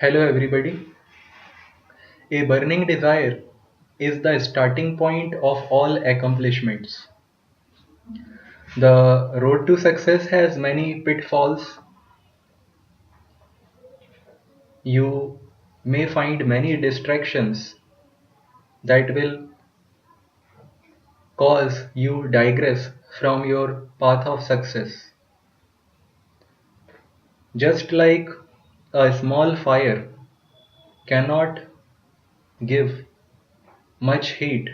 Hello, everybody. A burning desire is the starting point of all accomplishments. The road to success has many pitfalls. You may find many distractions that will cause you digress from your path of success. Just like a small fire cannot give much heat,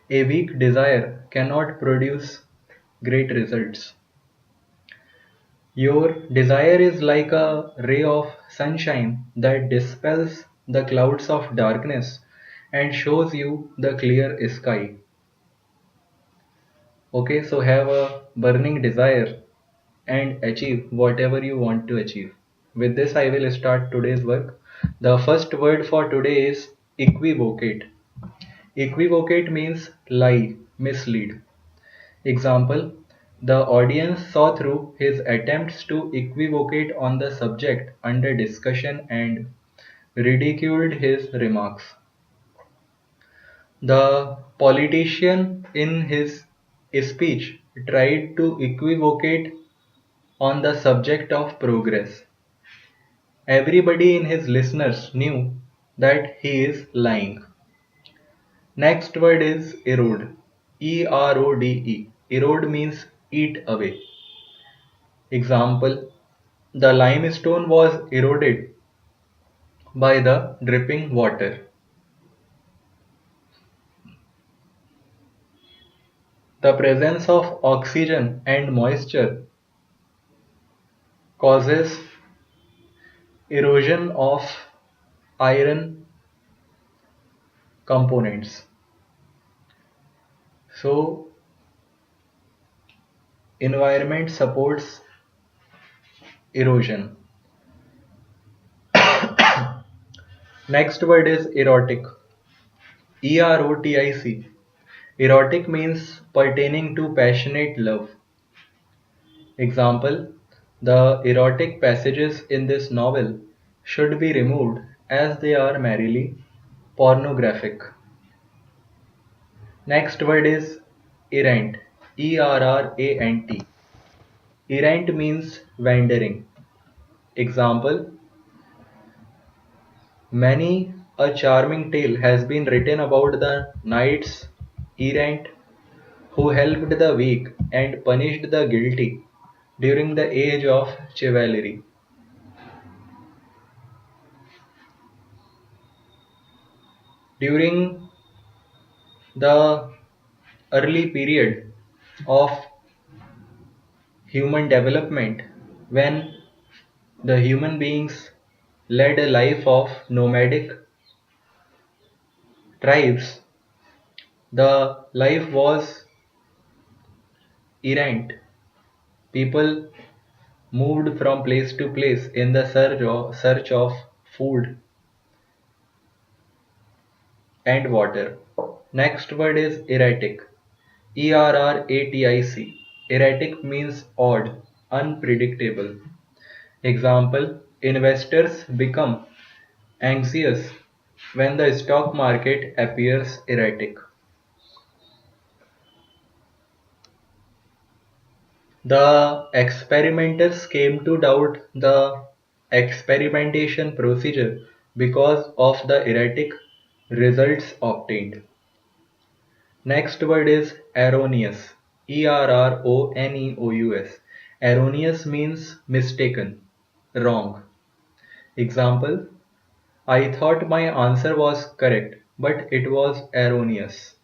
a weak desire cannot produce great results. Your desire is like a ray of sunshine that dispels the clouds of darkness and shows you the clear sky. Okay, so have a burning desire and achieve whatever you want to achieve. With this, I will start today's work. The first word for today is equivocate. Equivocate means lie, mislead. Example: the audience saw through his attempts to equivocate on the subject under discussion and ridiculed his remarks. The politician in his speech tried to equivocate on the subject of progress. Everybody in his listeners knew that he is lying. Next word is erode. Erode. Erode means eat away. Example: the limestone was eroded by the dripping water. The presence of oxygen and moisture causes erosion of iron components. So, environment supports erosion. Next word is erotic. Erotic. Erotic means pertaining to passionate love. Example: the erotic passages in this novel should be removed as they are merely pornographic. Next word is errant. Errant. Errant means wandering. Example: many a charming tale has been written about the knights errant who helped the weak and punished the guilty during the age of chivalry. During the early period of human development, when the human beings led a life of nomadic tribes, the life was errant. People moved from place to place in the search of food and water. Next word is erratic. Erratic. Erratic means odd, unpredictable. Example: investors become anxious when the stock market appears erratic. The experimenters came to doubt the experimentation procedure because of the erratic results obtained. Next word is erroneous. Erroneous. Erroneous means mistaken, wrong. Example: I thought my answer was correct, but it was erroneous.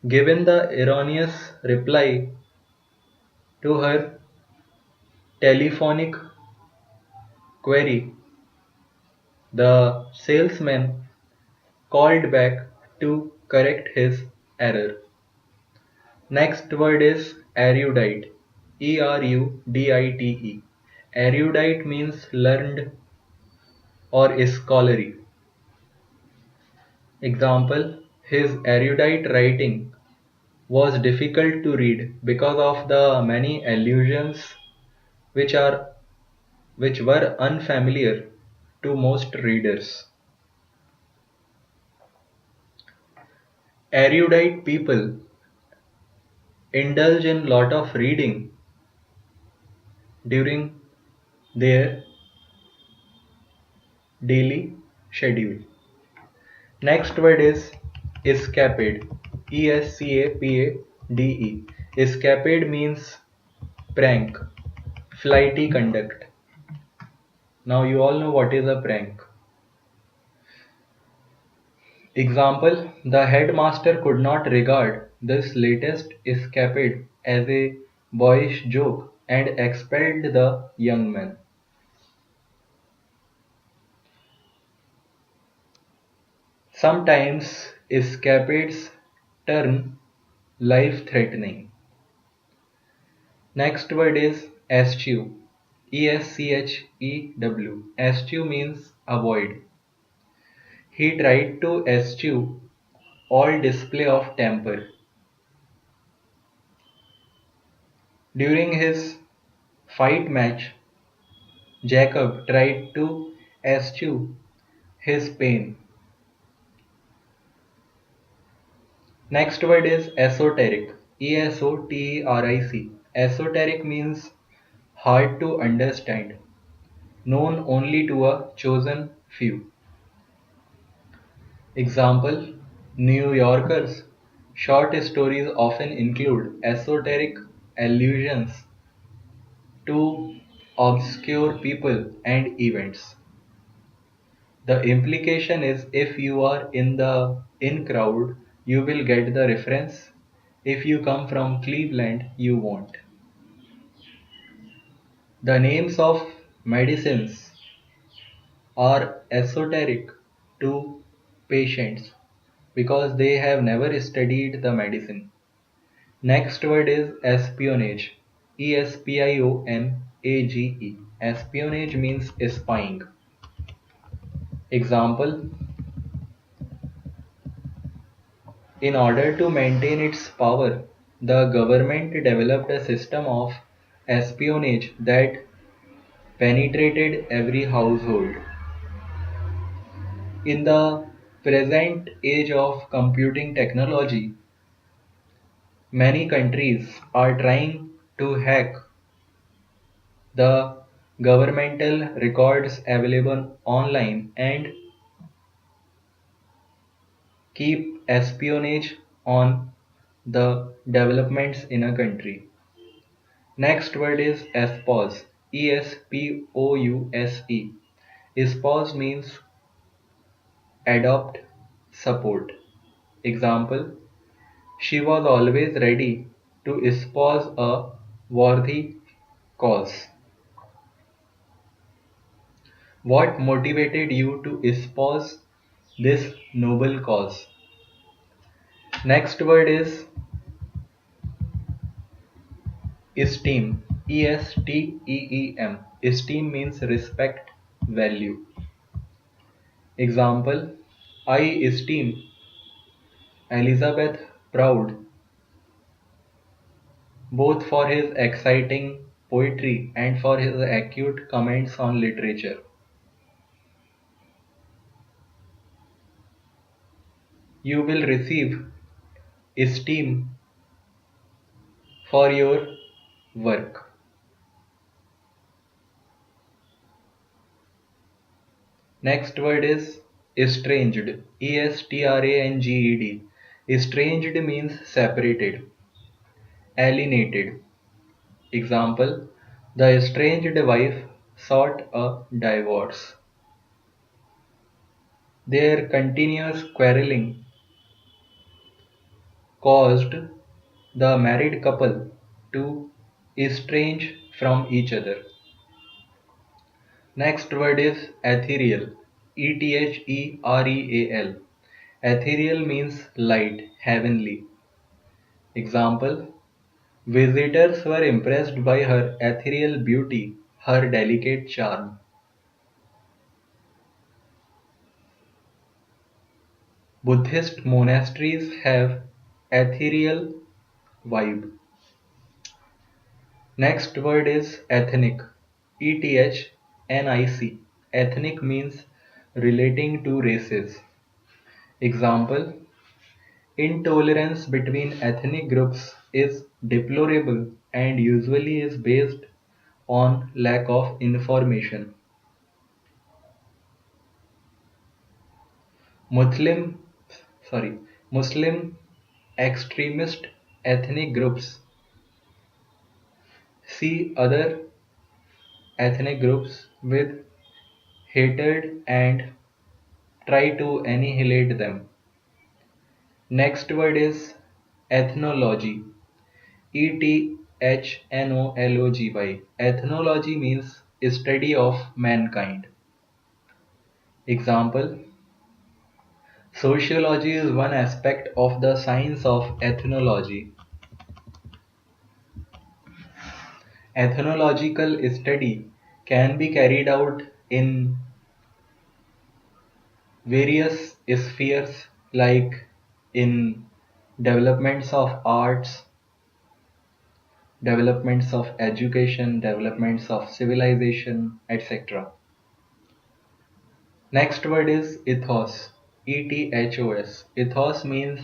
Given the erroneous reply to her telephonic query, the salesman called back to correct his error. Next word is erudite. Erudite. Erudite means learned or scholarly. Example: his erudite writing was difficult to read because of the many allusions which are which were unfamiliar to most readers. Erudite people indulge in lot of reading during their daily schedule. Next word is escapade. Escapade. Escapade means prank, flighty conduct. Now you all know what is a prank. Example: the headmaster could not regard this latest escapade as a boyish joke and expelled the young man. Sometimes escapades turn life-threatening. Next word is eschew. Eschew. Eschew means avoid. He tried to eschew all display of temper. During his fight match, Jacob tried to eschew his pain. Next word is esoteric. Esoteric. Esoteric means hard to understand, known only to a chosen few. Example: New Yorkers. Short stories often include esoteric allusions to obscure people and events. The implication is if you are in the in crowd, you will get the reference. If you come from Cleveland, you won't. The names of medicines are esoteric to patients because they have never studied the medicine. Next word is espionage. Espionage. Espionage means spying. Example: in order to maintain its power, the government developed a system of espionage that penetrated every household. In the present age of computing technology, many countries are trying to hack the governmental records available online and keep espionage on the developments in a country. Next word is espouse. Espouse. Espouse means adopt, support. Example: she was always ready to espouse a worthy cause. What motivated you to espouse this noble cause? Next word is esteem. Esteem. Esteem means respect, value. Example: I esteem Elizabeth Proud both for his exciting poetry and for his acute comments on literature. You will receive esteem for your work. Next word is estranged. Estranged. Estranged means separated, alienated. Example: the estranged wife sought a divorce. Their continuous quarreling caused the married couple to estrange from each other. Next word is ethereal. Ethereal. Ethereal means light, heavenly. Example: visitors were impressed by her ethereal beauty, her delicate charm. Buddhist monasteries have ethereal vibe. Next word is ethnic. ETH NIC. Ethnic means relating to races. Example: intolerance between ethnic groups is deplorable and usually is based on lack of information. Muslim, Muslim extremist ethnic groups see other ethnic groups with hatred and try to annihilate them. Next word is ethnology. Ethnology. Ethnology means study of mankind. Example: sociology is one aspect of the science of ethnology. Ethnological study can be carried out in various spheres like in developments of arts, developments of education, developments of civilization, etc. Next word is ethos. Ethos. Ethos means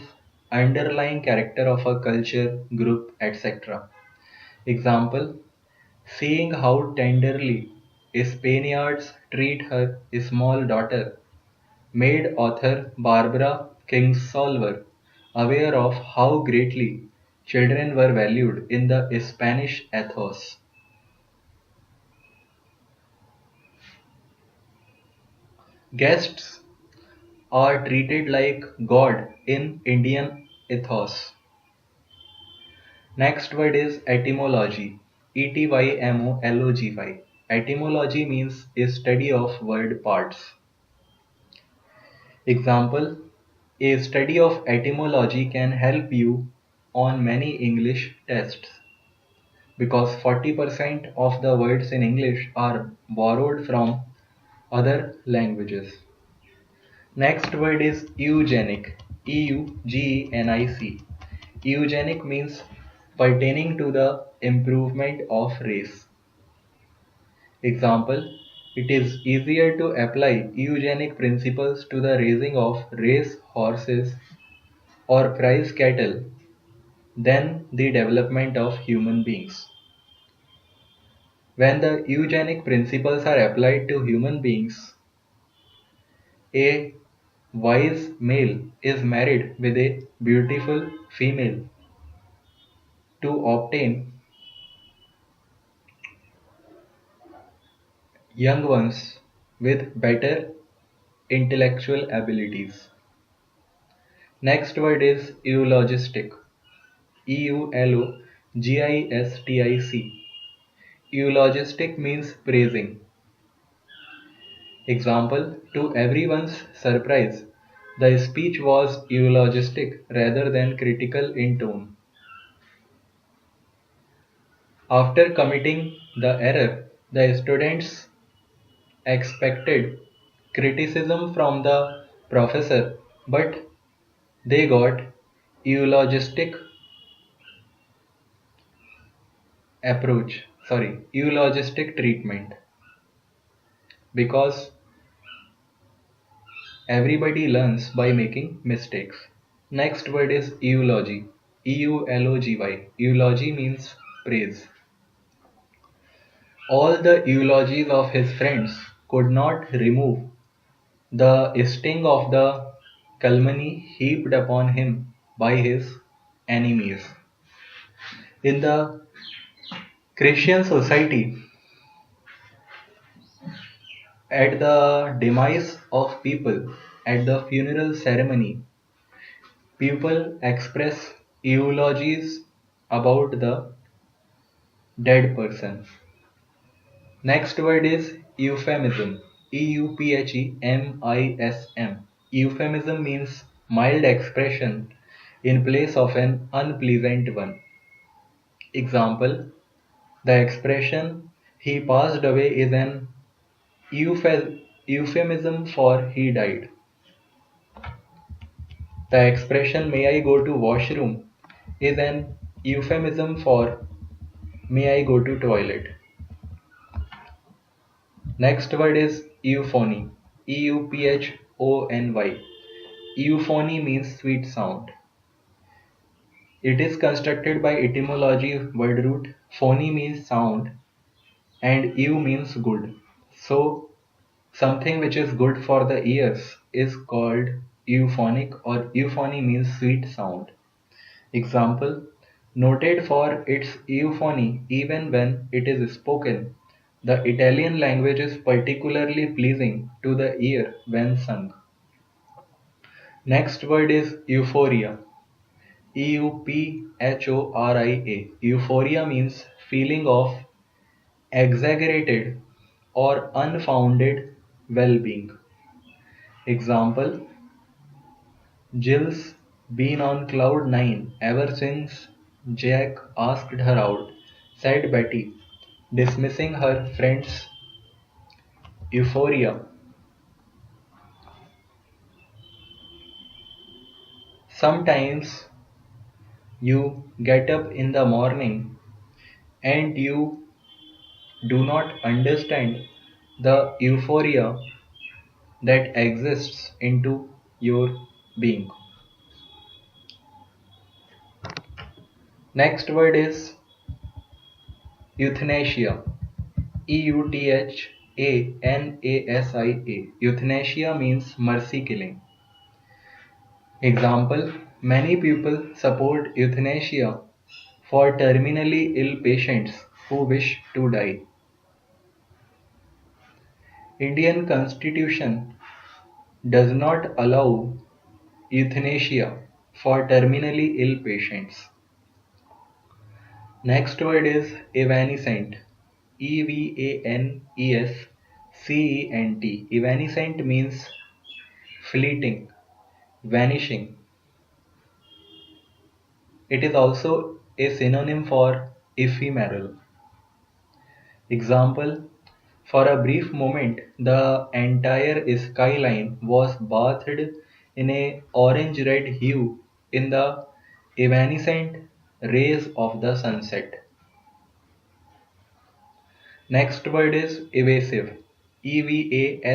underlying character of a culture, group, etc. Example: seeing how tenderly Spaniards treat her small daughter made author Barbara Kingsolver aware of how greatly children were valued in the Spanish ethos. Guests are treated like God in Indian ethos. Next word is etymology. Etymology. Etymology means a study of word parts. Example: a study of etymology can help you on many English tests because 40% of the words in English are borrowed from other languages. Next word is eugenic. Eugenic. Eugenic means pertaining to the improvement of race. Example: it is easier to apply eugenic principles to the raising of race horses or prize cattle than the development of human beings. When the eugenic principles are applied to human beings, a wise male is married with a beautiful female to obtain young ones with better intellectual abilities. Next word is eulogistic. Eulogistic. Eulogistic means praising. Example: to everyone's surprise, the speech was eulogistic rather than critical in tone. After committing the error, the students expected criticism from the professor, but they got eulogistic eulogistic treatment because everybody learns by making mistakes. Next word is eulogy. Eulogy. Eulogy means praise. All the eulogies of his friends could not remove the sting of the calumny heaped upon him by his enemies. In the Christian society, at the demise of people, at the funeral ceremony, people express eulogies about the dead person. Next word is euphemism. Euphemism. Euphemism means mild expression in place of an unpleasant one. Example: the expression "he passed away" is an euphemism for "he died." The expression "may I go to washroom" is an euphemism for "may I go to toilet." Next word is euphony. Euphony. Euphony means sweet sound. It is constructed by etymology word root. Phony means sound and eu means good. So something which is good for the ears is called euphonic, or euphony means sweet sound. Example: noted for its euphony even when it is spoken, the Italian language is particularly pleasing to the ear when sung. Next word is euphoria. Euphoria. Euphoria means feeling of exaggerated or unfounded well-being. Example: Jill's been on cloud nine ever since Jack asked her out, said Betty, dismissing her friend's euphoria. Sometimes you get up in the morning and you do not understand the euphoria that exists into your being. Next word is euthanasia. Euthanasia. Euthanasia means mercy killing. Example: many people support euthanasia for terminally ill patients who wish to die. Indian Constitution does not allow euthanasia for terminally ill patients. Next word is evanescent. Evanescent. Evanescent means fleeting, vanishing. It is also a synonym for ephemeral. Example: for a brief moment, the entire skyline was bathed in a orange-red hue in the evanescent rays of the sunset. Next word is evasive. Evasive.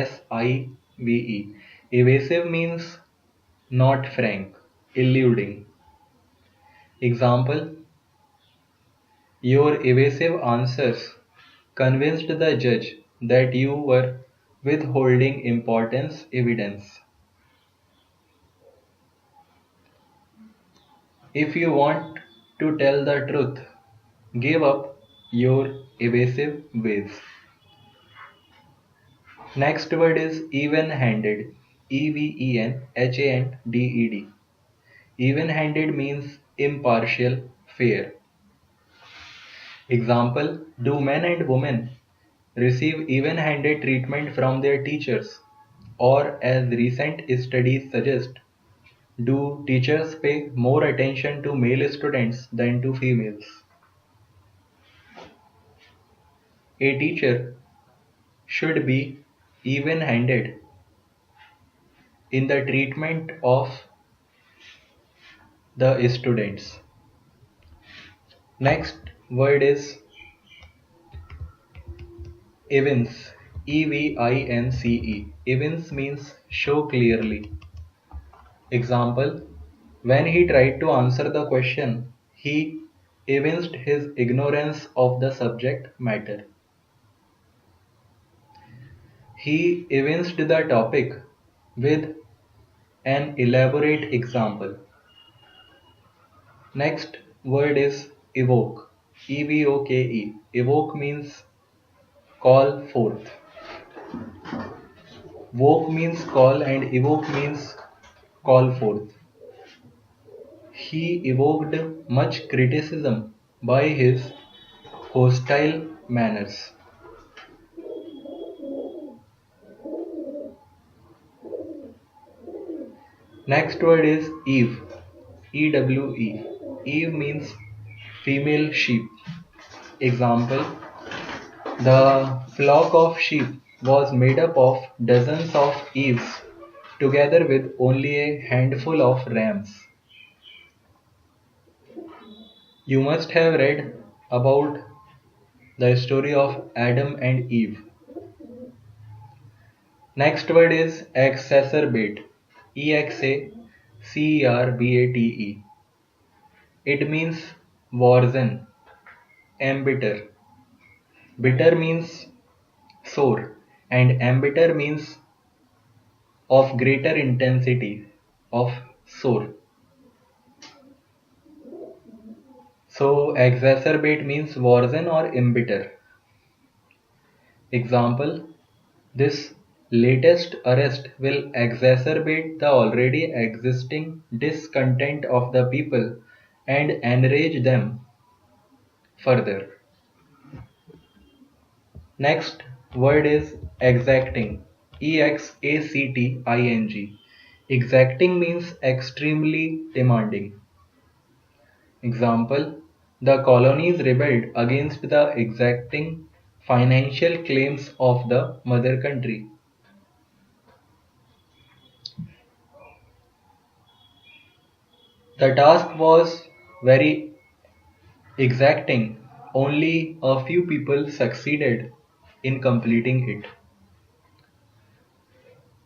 Evasive means not frank, eluding. Example: your evasive answers convinced the judge that you were withholding important evidence. If you want to tell the truth, give up your evasive ways. Next word is even-handed. Evenhanded. Even-handed means impartial, fair. Example: do men and women receive even-handed treatment from their teachers? Or, as recent studies suggest, do teachers pay more attention to male students than to females? A teacher should be even-handed in the treatment of the students. Next word is evince. Evince. Evince means show clearly. Example: when he tried to answer the question, he evinced his ignorance of the subject matter. He evinced the topic with an elaborate example. Next word is evoke. Evoke. Evoke means call forth. Voke means call and evoke means call forth. He evoked much criticism by his hostile manners. Next word is Eve. Ewe. Eve means female sheep. Example: the flock of sheep was made up of dozens of eves, together with only a handful of rams. You must have read about the story of Adam and Eve. Next word is exacerbate. EXACERBATE. It means worsen, embitter. Bitter means sore, and embitter means of greater intensity, of sore. So exacerbate means worsen or embitter. Example: this latest arrest will exacerbate the already existing discontent of the people and enrage them further. Next word is exacting. EXACTING. Exacting means extremely demanding. Example: the colonies rebelled against the exacting financial claims of the mother country. The task was very exacting. Only a few people succeeded in completing it.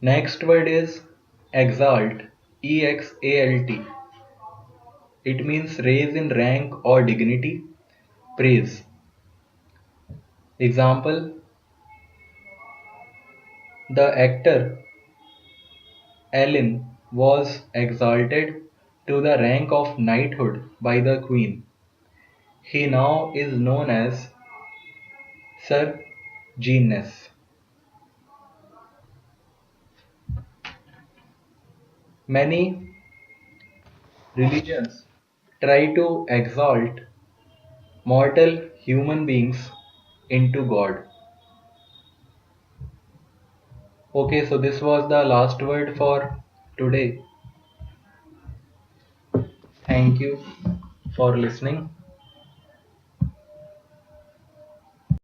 Next word is exalt. EXALT. It means raise in rank or dignity, praise. Example: the actor Ellen was exalted to the rank of knighthood by the Queen. He now is known as Sir Genius. Many religions try to exalt mortal human beings into God. Okay, so this was the last word for today. Thank you for listening.